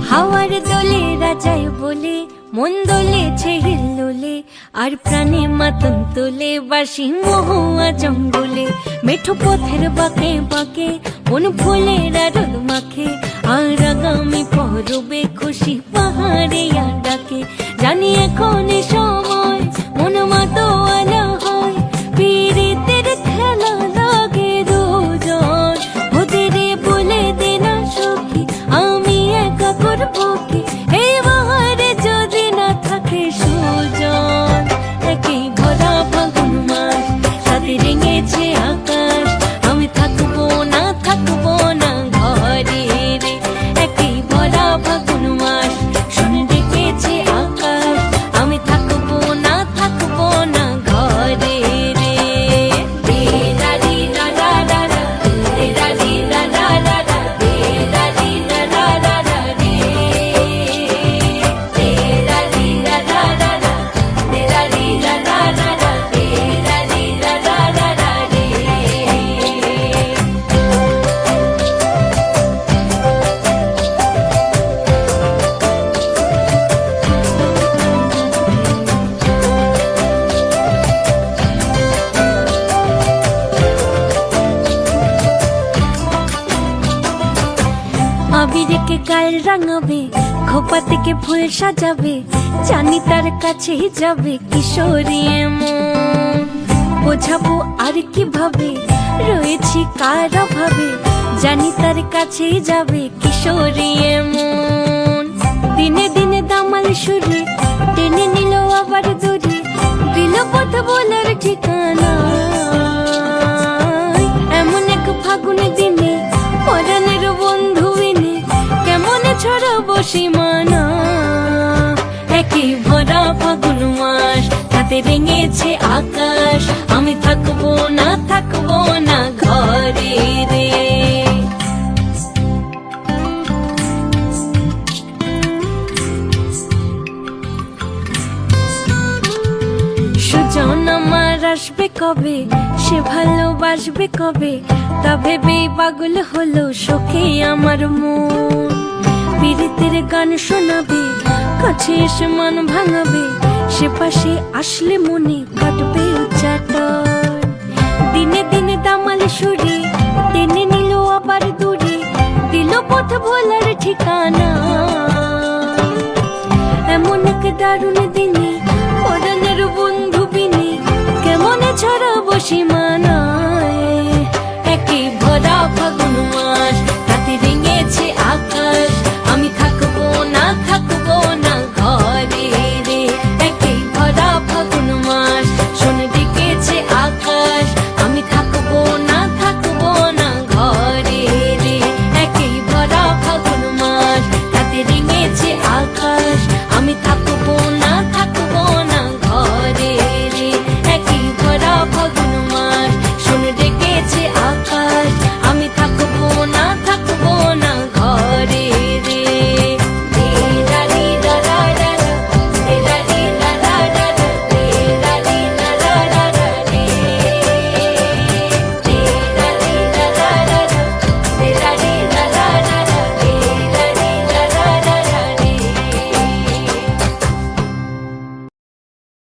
হাওয়ার দোলে রাজায় বলে মন দোলেছে হিল্লোলে, আর প্রাণে মাতন তোলে বাসি মহুয়া জঙ্গলে। মেঠো পথের বাঁকে বাঁকে মন ফুলের রোদ মাখে, আর আগামী পরবে খুশি পাহাড়ে ডাকে। জানি এখন সময় মন মাতোয়ালা হয়, পীড়িতের খেলা লাগে দুজন। ওদের বলে দে না সখী আমি একা করবো কি, এই বাহারে যদি না থাকে সুজন। একই ভরা ফাগুন মাস সাথে রেঙেছে আকাশ, আমি থাকবো না ঘরে রে। একই ভরা ফাগুন মাস শুনে ডেকেছে আকাশ, আমি থাকবো না ঘরে রে। রে রা রি রা রা রা রা, রে রা রি রা রা রা রা, রে রা রি রা রা রা রা রে। রে রা রি রা রা রা রা, রে রা রি রা রা রা রা, রে রা রি রা রা রা রা রে। আবিরকে গাল রাঙাবে, খোপা থেকে ফুল সাজাবে, জানি তার কাছেই যাবে কিশোরী মন। বোঝাবো আর কিভাবে রয়েছি কার অভাবে, জানি তার কাছেই যাবে কিশোরী মন। দিনে দিনে দামাল সুরে টেনে নিল আবার দূরে, দিল পথ বলার ঠিকানা। এমন এক ফাগুন দিনে পরাণের বন্ধু এনে কেমন ছড়াবো সীমানা। একই ভরা ফাগুন মাস তাতে রেঙেছে আকাশ, আমি থাকবো না ঘরে রে। সুজন আমার আসবে কবে, সে ভালোবাসবে কবে, তা ভেবেই পাগল হলো শোকে আমার মন। পীড়িতের গান শোনাবে, কাছে এসে মন ভাঙাবে, সে পাশে আসলে মনে কাটবে উচ্চাটন। দিনে দিনে দামাল সুরে টেনে নিল আবার দূরে, দিল পথ ভোলার ঠিকানা। এমন এক দারুণ দিনে পরাণের বন্ধু বিনে কেমনে ছড়াবো সীমানায়। একই ভরা ফাগুন মাস